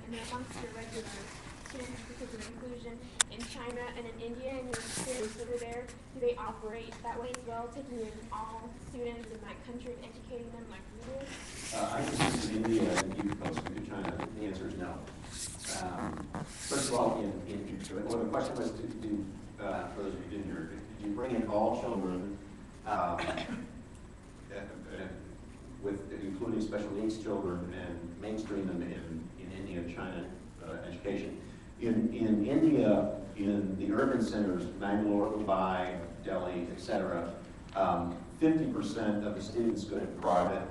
and they're amongst your regular students because of inclusion in China and in India, and your experience over there, do they operate that way as well, taking in all students in that country and educating them like we do? I think in India and you folks to China, the answer is no. First of all, well, the question was, for those of you who didn't hear, did you bring in all children, with including special needs children, and mainstream them in India and China education? In India, in the urban centers, Bangalore, Mumbai, Delhi, etc., 50% of the students go to private,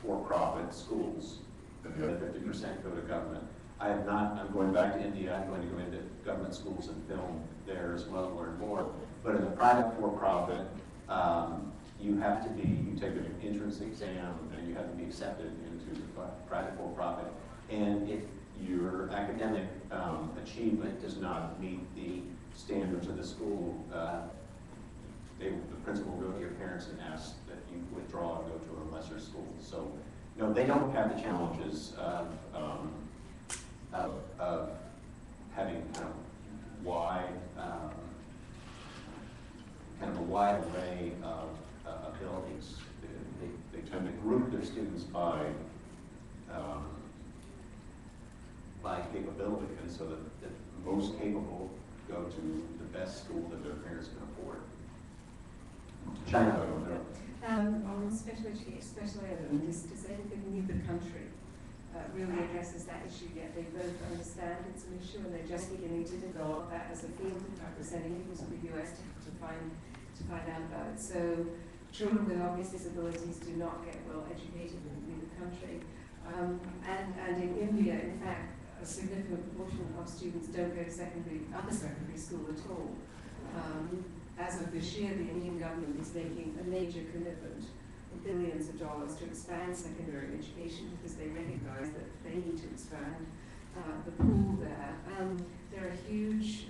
for-profit schools. The other 50% go to government. I'm going back to India. I'm going to go into government schools and film there as well, learn more. But in the private for-profit, you take an entrance exam, and you have to be accepted into the private for-profit. And if your academic achievement does not meet the standards of the school, the principal will go to your parents and ask that you withdraw and go to a lesser school. So, no, they don't have the challenges of having kind of a wide array of abilities. They tend to group their students by capability, and so that the most capable go to the best school that their parents can afford. China, I don't know. On special education, special ed, is anything neither country really addresses that issue yet. They both understand it's an issue, and they're just beginning to develop that as a field. In fact, we're sending people to the US to find out about it. So children with obvious disabilities do not get well educated in neither country. And in India, in fact, a significant proportion of students don't go to other secondary school at all. As of this year, the Indian government is making a major commitment of billions of dollars to expand secondary education because they recognize that they need to expand the pool there. There are huge,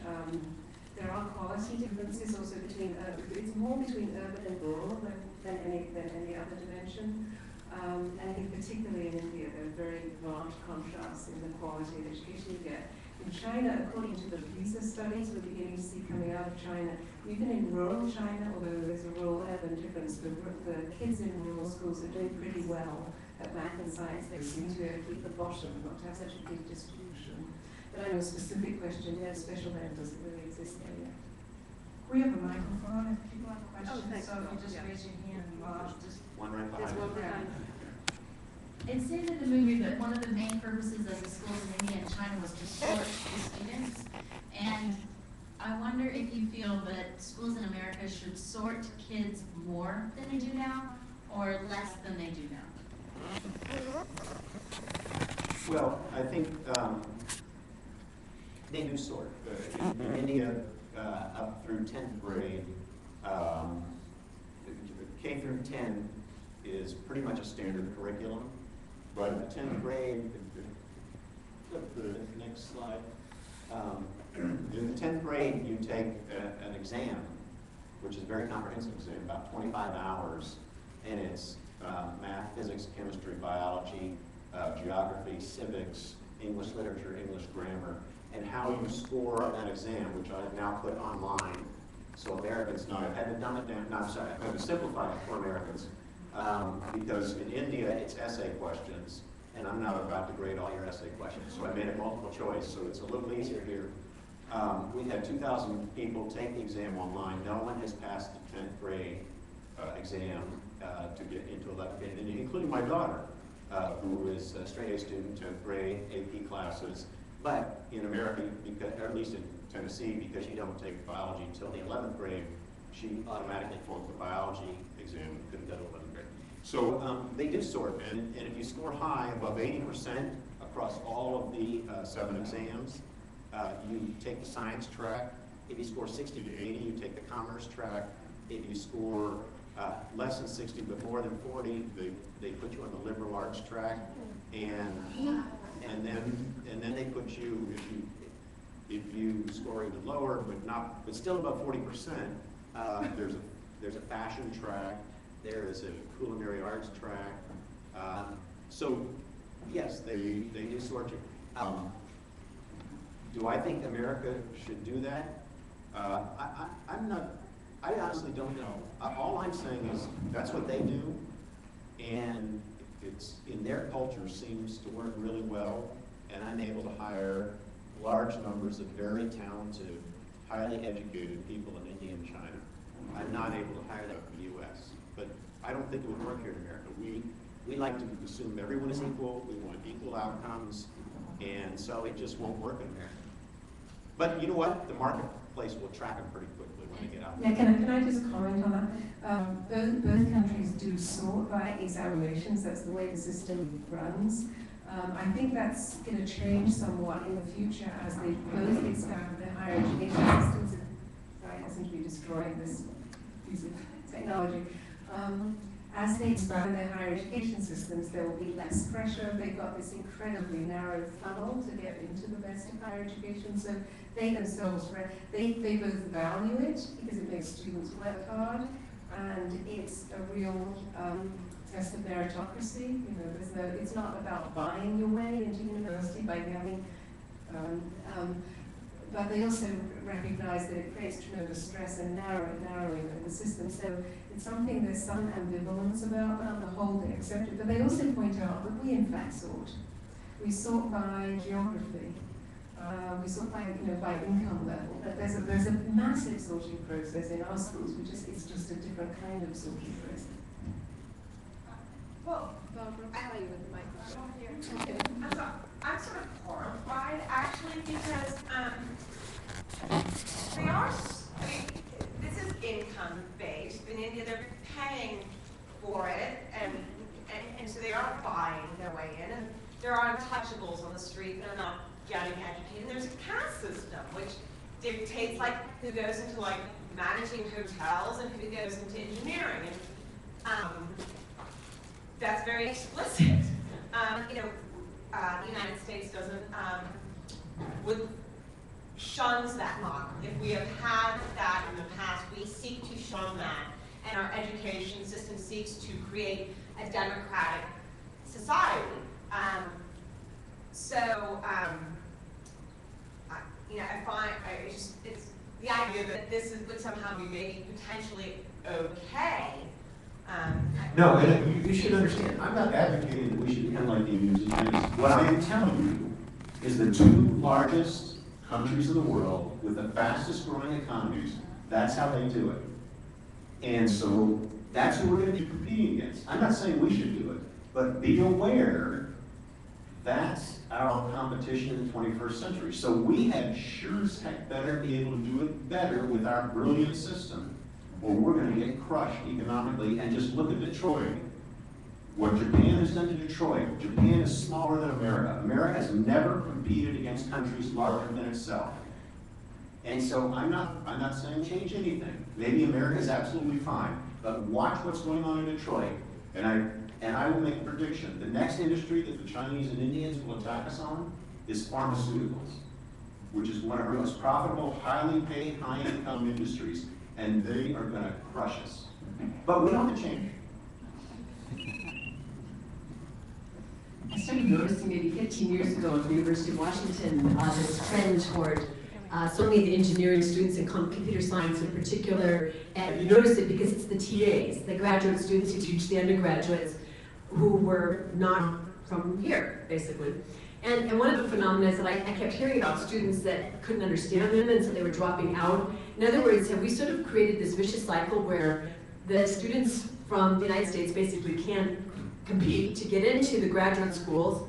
there are quality differences also between, it's more between urban and rural than any other dimension. And I think particularly in India, there are very marked contrasts in the quality of education you get. In China, according to the PISA studies we're beginning to see coming out of China, even in rural China, although there's a rural-urban difference, the kids in rural schools are doing pretty well at math and science. They seem to keep the bottom, not to have such a big distribution. But I know a specific question, yeah, special ed doesn't really exist there yet. We have a microphone if people have questions, so if you just raise your hand, just One right behind. There's one behind. It said in the movie that one of the main purposes of the schools in India and China was to sort the students. And I wonder if you feel that schools in America should sort kids more than they do now, or less than they do now? Well, I think they do sort. In India, up through 10th grade, K through 10 is pretty much a standard curriculum. But in the 10th grade, flip the next slide. In the 10th grade, you take an exam, which is a very comprehensive exam, about 25 hours, and it's math, physics, chemistry, biology, geography, civics, English literature, English grammar, and how you score on that exam, which I have now put online. So Americans know. I've had to dumb it down. No, I'm sorry, I've had to simplify it for Americans. Because in India, it's essay questions, and I'm not about to grade all your essay questions, so I made it multiple choice, so it's a little easier here. We've had 2,000 people take the exam online. No one has passed the 10th grade exam to get into 11th grade, including my daughter, who is a straight A student, 10th grade, AP classes. But in America, or at least in Tennessee, because you don't take biology until the 11th grade, she automatically flunked the biology exam and couldn't go to 11th grade. So they do sort, and if you score high, above 80% across all of the 7 exams, you take the science track. If you score 60 to 80, you take the commerce track. If you score less than 60 but more than 40, they put you on the liberal arts track, and then they put you, if you score even lower but still above 40%, there's a fashion track, there is a culinary arts track. So yes, they do sort you. Do I think America should do that? I'm not, I honestly don't know. All I'm saying is that's what they do, and it's in their culture seems to work really well, and I'm able to hire large numbers of very talented, highly educated people in India and China. I'm not able to hire them in the U.S., but I don't think it would work here in America. We like to assume everyone is equal, we want equal outcomes, and so it just won't work in America. But you know what? The marketplace will track them pretty quickly when they get out. Yeah, can I just comment on that? Both countries do sort by examinations. That's the way the system runs. I think that's going to change somewhat in the future as they both expand their higher education systems. Sorry, I seem to be destroying this piece of technology. As they expand their higher education systems, there will be less pressure. They've got this incredibly narrow funnel to get into the best of higher education. So they themselves, they both value it because it makes students work hard, and it's a real test of meritocracy. You know, it's not about buying your way into university by having, but they also recognize that it creates tremendous stress and narrowing of the system. So it's something there's some ambivalence about, but on the whole they accept it. But they also point out that we in fact sort. We sort by geography. We sort by, by income level. But there's a massive sorting process in our schools, it's just a different kind of sorting process. Well, I tell you with the microphone. I'm sort of horrified actually because they are. I mean, this is income based. In India, they're paying for it, and so they are buying their way in. And there are untouchables on the street that are not getting educated. And there's a caste system which dictates like who goes into like managing hotels and who goes into engineering, and that's very explicit. The United States doesn't shuns that model. If we have had that in the past, we seek to shun that, and our education system seeks to create a democratic society. I find it's the idea that this would somehow be maybe potentially okay. No, and you should understand, I'm not advocating that we should become like the Indians and Chinese. What I am telling you is the two largest countries in the world with the fastest growing economies, that's how they do it. And so that's who we're going to be competing against. I'm not saying we should do it, but be aware that's our competition in the 21st century. So we had sure as heck better be able to do it better with our brilliant system, or we're going to get crushed economically. And just look at Detroit. What Japan has done to Detroit. Japan is smaller than America. America has never competed against countries larger than itself. And so I'm not saying change anything. Maybe America is absolutely fine, but watch what's going on in Detroit. And I will make a prediction. The next industry that the Chinese and Indians will attack us on is pharmaceuticals, which is one of our most profitable, highly paid, high-income industries, and they are going to crush us. But we don't have to change. I started noticing maybe 15 years ago at the University of Washington this trend toward so many of the engineering students and computer science in particular, and you notice it because it's the TAs, the graduate students who teach the undergraduates who were not from here, basically. And one of the phenomena is that I kept hearing about students that couldn't understand them, and so they were dropping out. In other words, we sort of created this vicious cycle where the students from the United States basically can't compete to get into the graduate schools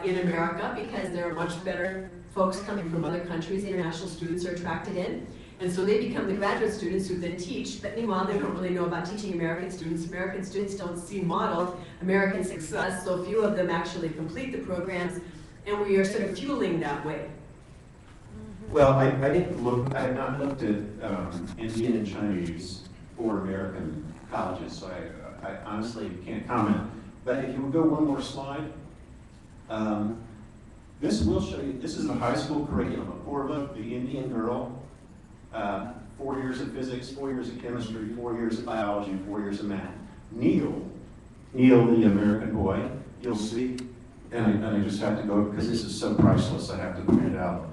in America because there are much better folks coming from other countries. International students are attracted in. And so they become the graduate students who then teach, but meanwhile they don't really know about teaching American students. American students don't see modeled American success, so few of them actually complete the programs, and we are sort of fueling that way. Well, I didn't look, I have not looked at Indian and Chinese for American colleges, so I honestly can't comment. But if you would go one more slide, this will show you, this is the high school curriculum. Apoorva, the Indian girl, 4 years of physics, 4 years of chemistry, 4 years of biology, 4 years of math. Neil, the American boy, you'll see, and I just have to go, because this is so priceless, I have to point it out.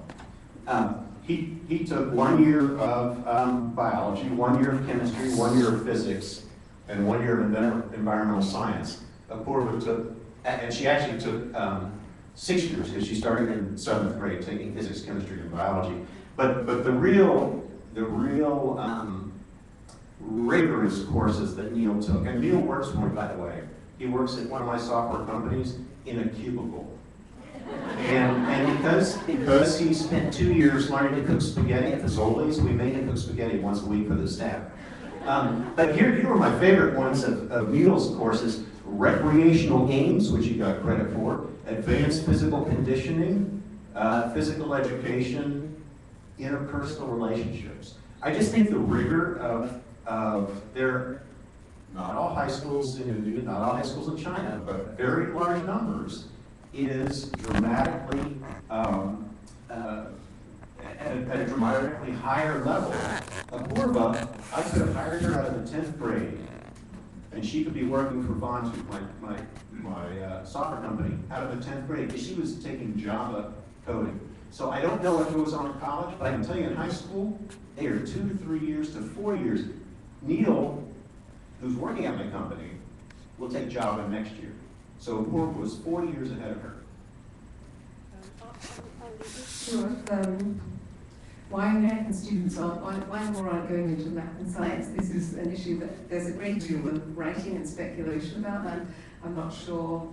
He took 1 year of biology, 1 year of chemistry, 1 year of physics, and 1 year of environmental science. Apoorva took, and she actually took 6 years because she started in 7th grade taking physics, chemistry, and biology. But the real rigorous courses that Neil took, and Neil works for me, by the way. He works at one of my software companies in a cubicle. And because he spent 2 years learning to cook spaghetti at Fazoli's, we made him cook spaghetti once a week for the staff. But here are my favorite ones of Neil's courses: recreational games, which he got credit for, advanced physical conditioning, physical education, interpersonal relationships. I just think the rigor of their, not all high schools in India, not all high schools in China, but very large numbers, is dramatically at a dramatically higher level. Apoorva, I could have hired her out of the 10th grade, and she could be working for Vontu, my software company, out of the 10th grade, because she was taking Java coding. So I don't know what goes on in college, but I can tell you in high school, they are 2 to 3 years to 4 years. Neil, who's working at my company, will take Java next year. So Apoorva was 4 years ahead of her. Sure. Why American students aren't, why more aren't going into math and science? This is an issue that there's a great deal of writing and speculation about, and I'm not sure,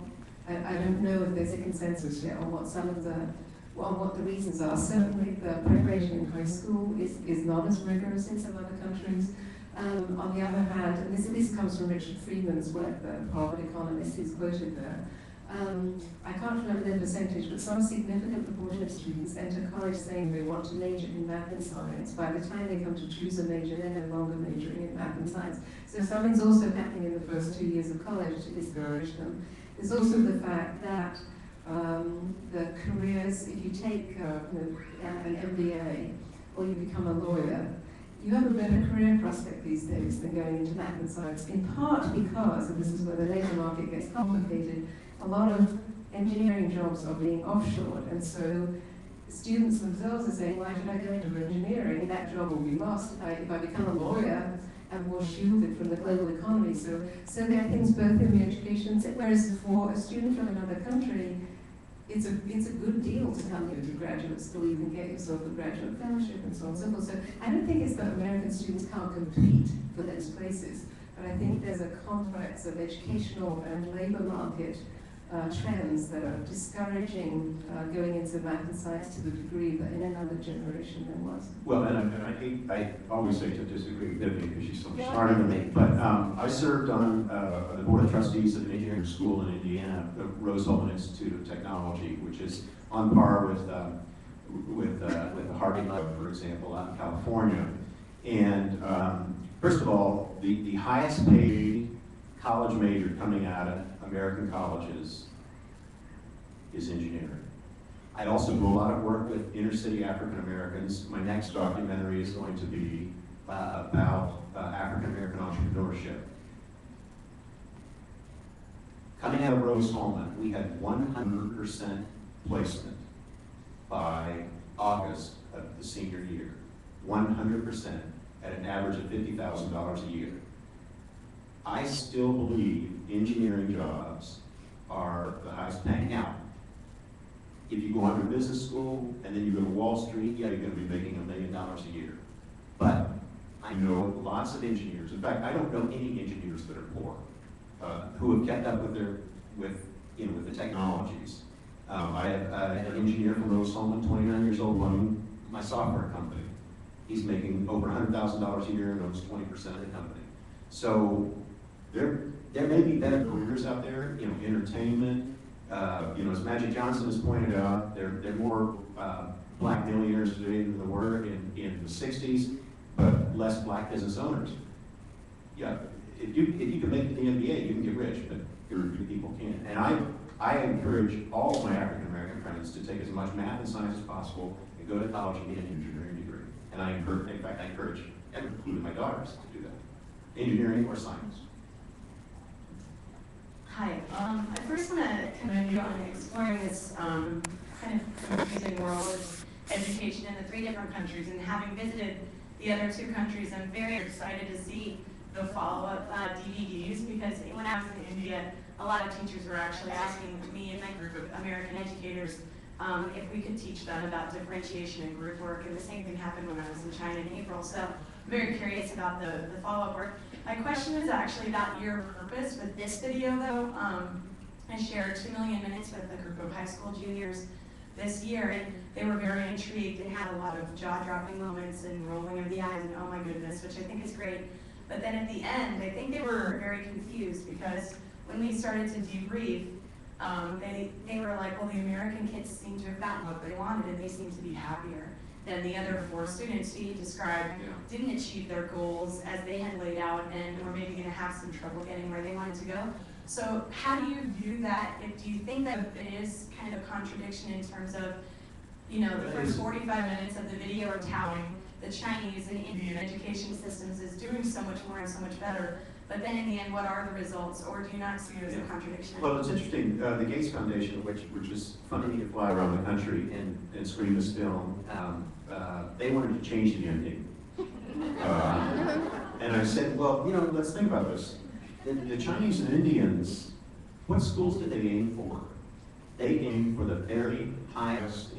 I don't know if there's a consensus yet on what some of the, on what the reasons are. Certainly the preparation in high school is not as rigorous in some other countries. On the other hand, and this comes from Richard Friedman's work, the Harvard economist who's quoted there, I can't remember their percentage, but some significant proportion of students enter college saying they want to major in math and science. By the time they come to choose a major, they're no longer majoring in math and science. So something's also happening in the first 2 years of college to discourage them. There's also the fact that the careers, if you take an MBA or you become a lawyer, you have a better career prospect these days than going into math and science, in part because, and this is where the labour market gets complicated, a lot of engineering jobs are being offshored, and so students themselves are saying, why should I go into engineering? That job will be lost. If I become a lawyer, I'm more shielded from the global economy. So there are things both in the education, whereas for a student from another country, it's a good deal to come into graduate school. You can get yourself a graduate fellowship and so on and so forth. So I don't think it's that American students can't compete for those places, but I think there's a complex of educational and labor market trends that are discouraging going into math and science to the degree that in another generation there was. Well, and I always say to disagree with Vivian because she's so much smarter than me, but I served on the board of trustees of an engineering school in Indiana, the Rose-Hulman Institute of Technology, which is on par with the Harvard Lab, for example, out in California. And first of all, the highest paid college major coming out of American colleges is engineering. I also do a lot of work with inner city African Americans. My next documentary is going to be about African American entrepreneurship. Coming out of Rose-Hulman, we had 100% placement by August of the senior year. 100% at an average of $50,000 a year. I still believe engineering jobs are the highest paying. Now, if you go on to business school and then you go to Wall Street, yeah, you're going to be making $1 million a year. But I know lots of engineers. In fact, I don't know any engineers that are poor who have kept up with the technologies. I have an engineer from Rose-Hulman, 29 years old, running my software company. He's making over $100,000 a year and owns 20% of the company. So there may be better careers out there, entertainment. As Magic Johnson has pointed out, there are more black millionaires today than there were in the 60s, but less black business owners. Yeah, if you can make it to the NBA, you can get rich, but very few people can. And I encourage all of my African American friends to take as much math and science as possible and go to college and get an engineering degree. And I encourage, including my daughters, to do that, engineering or science. Hi, I first want to commend you on exploring this kind of confusing world of education in the 3 different countries, and having visited the other 2 countries, I'm very excited to see the follow-up DVDs, because when I was in India, a lot of teachers were actually asking me and my group of American educators if we could teach them about differentiation and group work, and the same thing happened when I was in China in April. So I'm very curious about the follow-up work. My question is actually about your purpose with this video, though. I shared 2 million minutes with a group of high school juniors this year, and they were very intrigued and had a lot of jaw-dropping moments and rolling of the eyes and oh my goodness, which I think is great. But then at the end, I think they were very confused, because when we started to debrief, they were like, well, the American kids seem to have gotten what they wanted and they seem to be happier than the other 4 students who he described didn't achieve their goals as they had laid out and were maybe going to have some trouble getting where they wanted to go. So how do you view that? Do you think that it is kind of a contradiction in terms of, you know, the first 45 minutes of the video are touting the Chinese and Indian education systems is doing so much more and so much better, but then in the end, what are the results? Or do you not see it as a contradiction? Well, it's interesting. The Gates Foundation, which is funding me to fly around the country and screen this film, they wanted to change the ending. And I said, well, you know, let's think about this. The Chinese and Indians, what schools did they aim for? They aimed for the very highest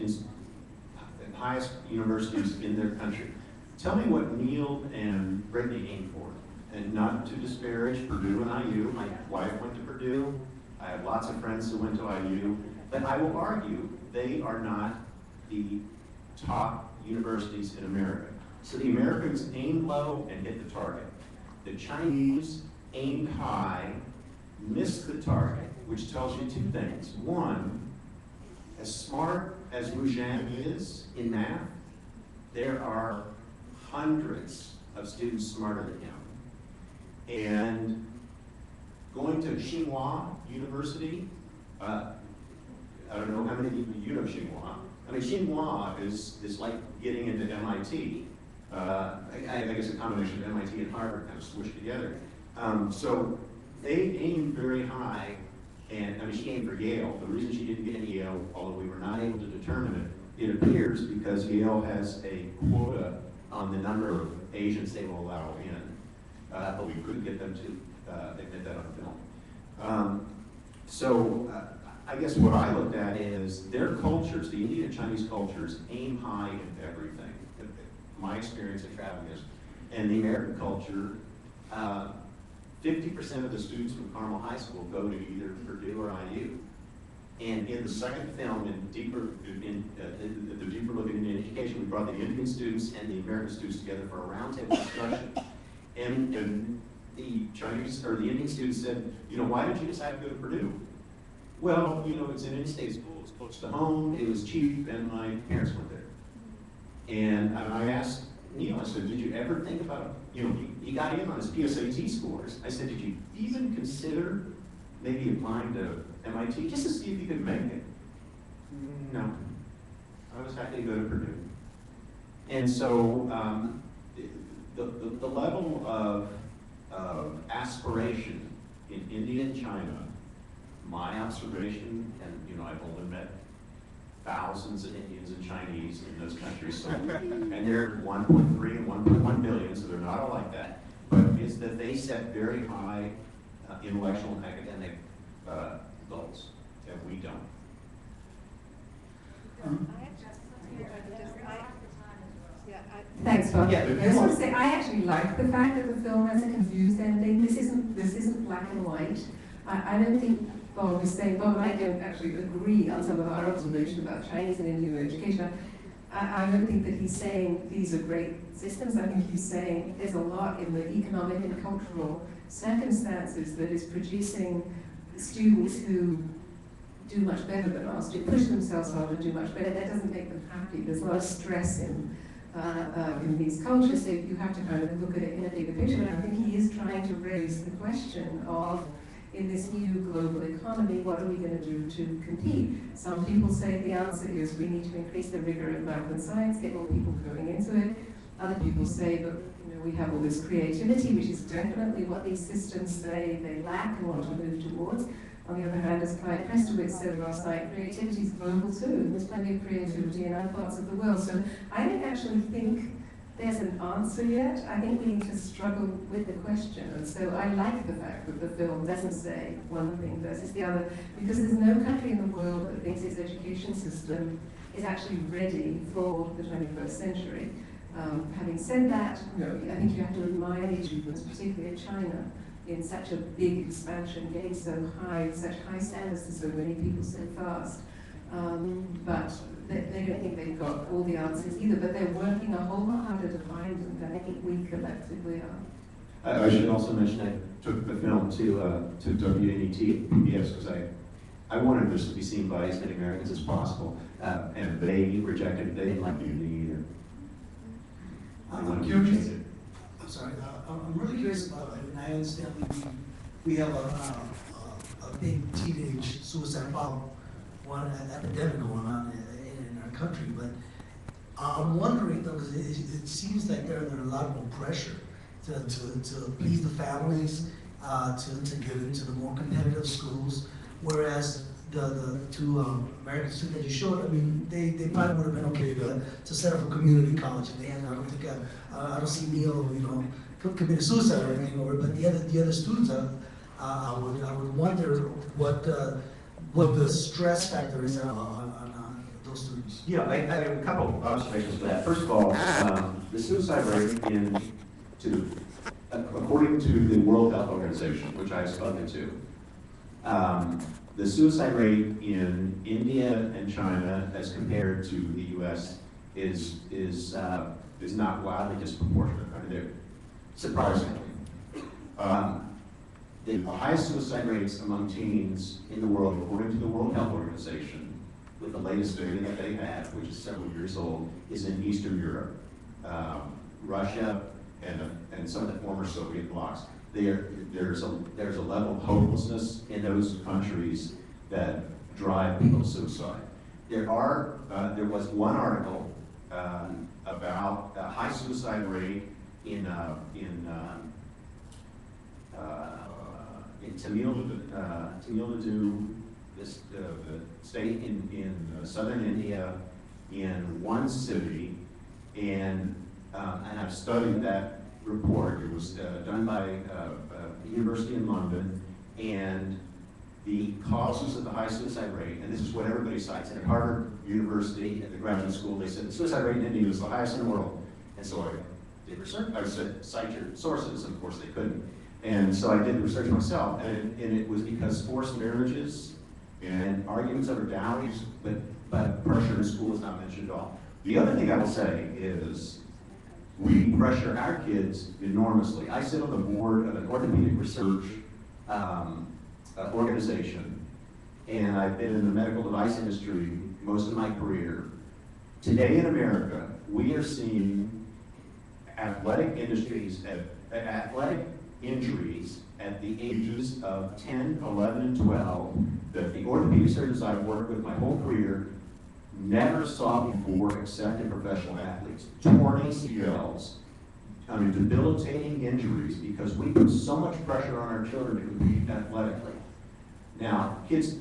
universities in their country. Tell me what Neil and Brittany aimed for. And not to disparage Purdue and IU, my wife went to Purdue, I have lots of friends who went to IU, but I will argue they are not the top universities in America. So the Americans aimed low and hit the target. The Chinese aimed high, missed the target, which tells you 2 things. One, as smart as Wu Zhang is in math, there are hundreds of students smarter than him. And going to Tsinghua University, I don't know how many of you know Tsinghua. I mean, Tsinghua is like getting into MIT. I guess a combination of MIT and Harvard kind of squished together. So they aimed very high, and I mean, she aimed for Yale. The reason she didn't get into Yale, although we were not able to determine it, it appears because Yale has a quota on the number of Asians they will allow in. But we couldn't get them to admit that on film. I guess what I looked at is their cultures, the Indian and Chinese cultures, aim high in everything. My experience in traveling is, and the American culture, 50% of the students from Carmel High School go to either Purdue or IU. And in the second film, the deeper look at Indian education, we brought the Indian students and the American students together for a roundtable discussion. And the Chinese, or the Indian students said, you know, why did you decide to go to Purdue? Well, you know, it's an in-state school, it's close to home, it was cheap, and my parents went there. And I asked Neil, I said, did you ever think about, you know, he got in on his PSAT scores. I said, did you even consider maybe applying to MIT just to see if you could make it? No. I was happy to go to Purdue. And so the level of aspiration in India and China, my observation, and you know, I've only met thousands of Indians and Chinese in those countries, so, and they're 1.3 and 1.1 billion, so they're not all like that, but is that they set very high intellectual and academic goals, and we don't. Thanks, Bob. Yeah, I just want to say, I actually like the fact that the film has a confused ending. This isn't black and white. I don't think Bob is saying, Bob and I don't actually agree on some of our observations about Chinese and Indian education. I don't think that he's saying these are great systems. I think he's saying there's a lot in the economic and cultural circumstances that is producing students who do much better than us, to push themselves hard and do much better. That doesn't make them happy. There's a lot of stress in these cultures, so you have to kind of look at it in a bigger picture. But I think he is trying to raise the question of, in this new global economy, what are we going to do to compete? Some people say the answer is we need to increase the rigor of math and science, get more people going into it. Other people say that we have all this creativity, which is definitely what these systems say they lack and want to move towards. On the other hand, as Clyde Prestowitz said last night, creativity is global too. There's plenty of creativity in other parts of the world. So I don't actually think there's an answer yet. I think we need to struggle with the question. And so I like the fact that the film doesn't say one thing versus the other, because there's no country in the world that thinks its education system is actually ready for the 21st century. Having said that, I think you have to admire the achievements, particularly in China, in such a big expansion, getting so high, such high standards to so many people so fast. But they don't think they've got all the answers either, but they're working a whole lot harder to find them than I think we collectively are. I should also mention I took the film to WNET PBS because I wanted this to be seen by as many Americans as possible, and they rejected it. They didn't like Unity either. I'm curious. I'm sorry. I'm really curious about it, and I understand we have a big teenage suicide problem, one epidemic going on in our country. But I'm wondering though, because it seems like they're under a lot more pressure to please the families, to get into the more competitive schools, whereas the two American students that you showed, I mean, they probably would have been okay to set up a community college. And I don't think I don't see Neil, committing suicide or anything over it. But the other students, I would wonder what the stress factor is on those students. Yeah, I have a couple of observations for that. First of all, the suicide rate according to the World Health Organization, which I've spoken to, the suicide rate in India and China, as compared to the U.S., is not wildly disproportionate. I mean, they're surprisingly. The highest suicide rates among teens in the world, according to the World Health Organization, with the latest data that they have, which is several years old, is in Eastern Europe, Russia, and some of the former Soviet blocs. There's a level of hopelessness in those countries that drive people to suicide. There was one article about a high suicide rate in Tamil Nadu, the state in southern India, in one city, and I've studied that report. It was done by the University in London, and the causes of the high suicide rate, and this is what everybody cites. And at Harvard University, at the graduate school, they said the suicide rate in India was the highest in the world. And so I did research. I said, cite your sources, and of course they couldn't. And so I did research myself, and it was because forced marriages and arguments over dowries, but pressure in school is not mentioned at all. The other thing I will say is, we pressure our kids enormously. I sit on the board of an orthopedic research organization, and I've been in the medical device industry most of my career. Today in America, we are seeing athletic injuries at the ages of 10, 11, and 12 that the orthopedic surgeons I've worked with my whole career never saw before, except in professional athletes. Torn ACLs, debilitating injuries, because we put so much pressure on our children to compete athletically. Now, kids,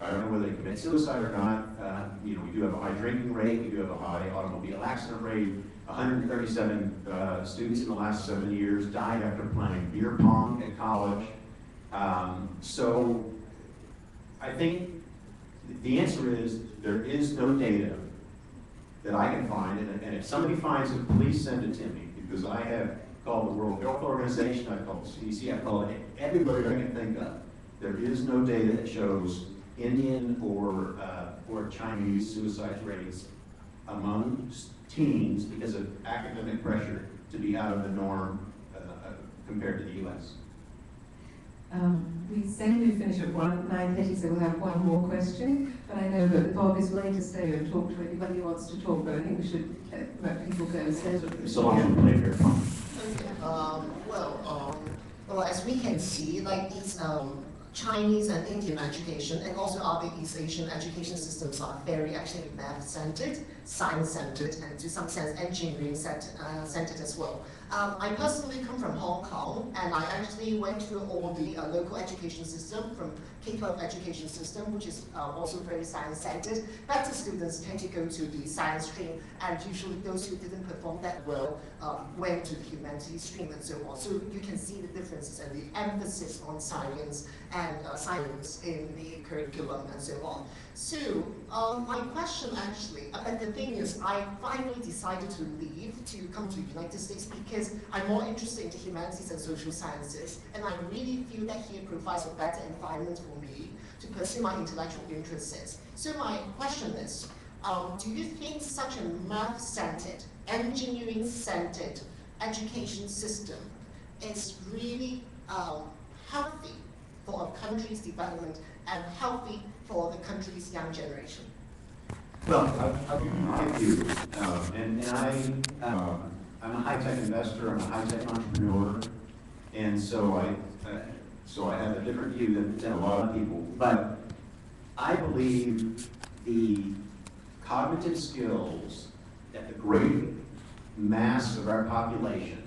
I don't know whether they commit suicide or not. We do have a high drinking rate. We do have a high automobile accident rate. 137 students in the last 7 years died after playing beer pong at college. So I think the answer is there is no data that I can find, and if somebody finds it, please send it to me, because I have called the World Health Organization, I've called the CDC, I've called everybody I can think of. There is no data that shows Indian or Chinese suicide rates among teens because of academic pressure to be out of the norm compared to the U.S. We said we'd finish at 9:30, so we'll have one more question. But I know that Bob is willing to stay and talk to anybody who wants to talk, but I think we should let people go. So long as we play beer pong. Well, as we can see, like these Chinese and Indian education and also other East Asian education systems are very actually math-centered, science-centered, and to some sense engineering-centered as well. I personally come from Hong Kong, and I actually went through all the local education system from K-12 education system, which is also very science-centered. Better students tend to go to the science stream, and usually those who didn't perform that well went to the humanities stream and so on. So you can see the differences and the emphasis on science and science in the curriculum and so on. So my question actually, but the thing is, I finally decided to leave to come to the United States because I'm more interested in the humanities and social sciences, and I really feel that here provides a better environment for me to pursue my intellectual interests. So my question is, do you think such a math-centered, engineering-centered education system is really healthy for a country's development and healthy for the country's young generation? Well, I'll give you, I'm a high-tech investor, I'm a high-tech entrepreneur, and so I have a different view than a lot of people. But I believe the cognitive skills that the great mass of our population,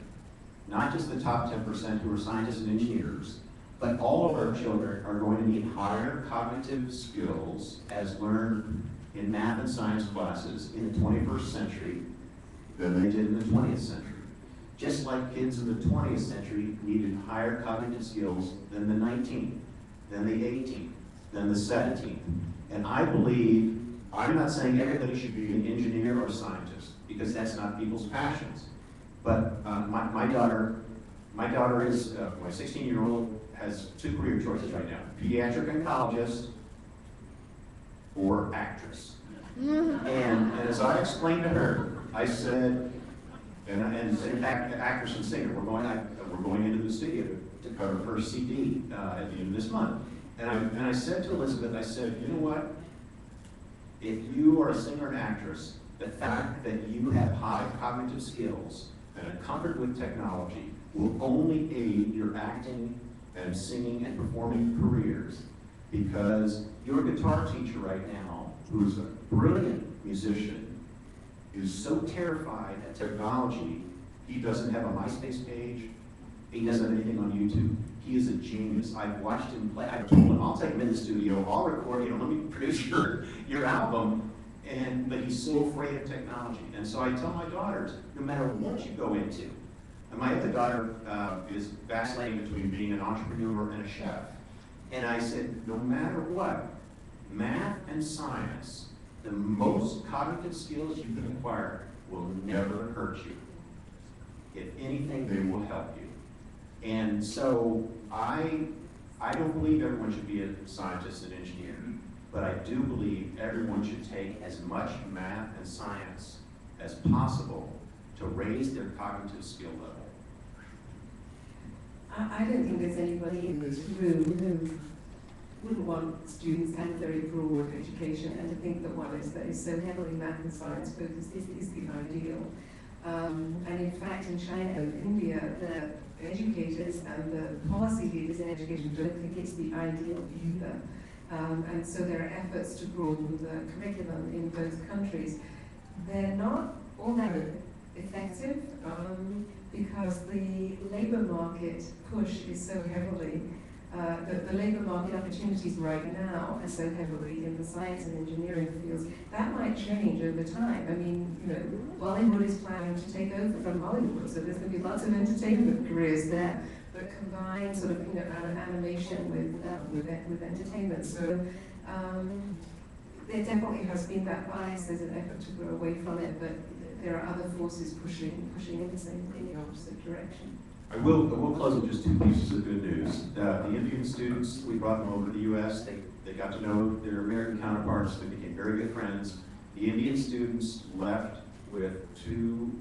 not just the top 10% who are scientists and engineers, but all of our children are going to need higher cognitive skills as learned in math and science classes in the 21st century than they did in the 20th century. Just like kids in the 20th century needed higher cognitive skills than the 19th, than the 18th, than the 17th. And I believe, I'm not saying everybody should be an engineer or scientist, because that's not people's passions. But my daughter is, my 16-year-old has two career choices right now: pediatric oncologist or actress. And as I explained to her, I said, and in fact, actress and singer, we're going into the studio to cut her first CD at the end of this month. And I said to Elizabeth, I said, you know what? If you are a singer and actress, the fact that you have high cognitive skills and a comfort with technology will only aid your acting and singing and performing careers, because your guitar teacher right now, who's a brilliant musician, is so terrified at technology, he doesn't have a MySpace page, he doesn't have anything on YouTube. He is a genius. I've watched him play. I've told him, I'll take him in the studio, I'll record, let me produce your album. But he's so afraid of technology. And so I tell my daughters, no matter what you go into, and my other daughter is vacillating between being an entrepreneur and a chef. And I said, no matter what, math and science, the most cognitive skills you can acquire will never hurt you. If anything, they will help you. And so I don't believe everyone should be a scientist and engineer, but I do believe everyone should take as much math and science as possible to raise their cognitive skill level. I don't think there's anybody in this room who wouldn't want students to have a very broad education, and to think that one that is so heavily math and science focused is the ideal. And in fact, in China and India, the educators and the policy leaders in education don't think it's the ideal either. And so there are efforts to broaden the curriculum in both countries. They're not all that effective because the labor market push is so heavily, the labor market opportunities right now are so heavily in the science and engineering fields. That might change over time. I mean, Bollywood is planning to take over from Hollywood, so there's going to be lots of entertainment careers there. But combine sort of animation with entertainment. So there definitely has been that bias. There's an effort to grow away from it, but there are other forces pushing in the opposite direction. I will close with just two pieces of good news. The Indian students, we brought them over to the U.S. They got to know their American counterparts. They became very good friends. The Indian students left with two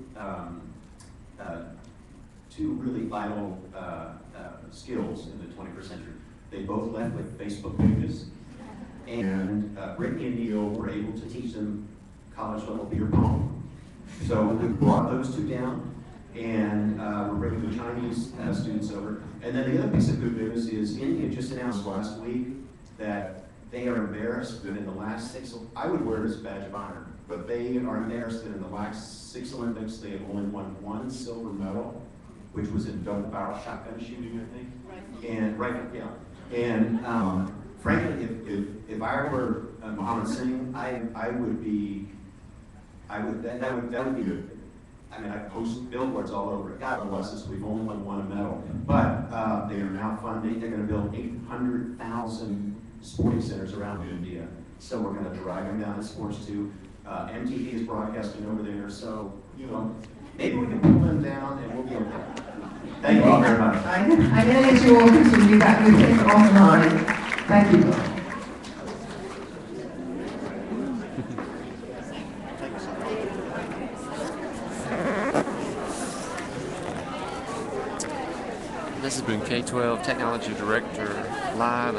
really vital skills in the 21st century. They both left with Facebook pages, and Brittany and Neil were able to teach them college level beer pong. So we brought those two down, and we're bringing the Chinese students over. And then the other piece of good news is India just announced last week that they are embarrassed that in the last 6, I would wear it as a badge of honor, but they are embarrassed that in the last 6 Olympics they have only won 1 silver medal, which was in double barrel shotgun shooting, I think. And frankly, if I were Mohammed Singh, that would be good. I mean, I post billboards all over. God bless us, we've only won a medal. But they are now funding, they're gonna build 800,000 sporting centers around India. So we're gonna drive them down to sports too. MTV is broadcasting over there, so, you know, maybe we can pull them down and we'll be okay. Thank you all very much. I'm gonna let you all continue that with it offline. Thank you. This has been K-12 Technology Director live.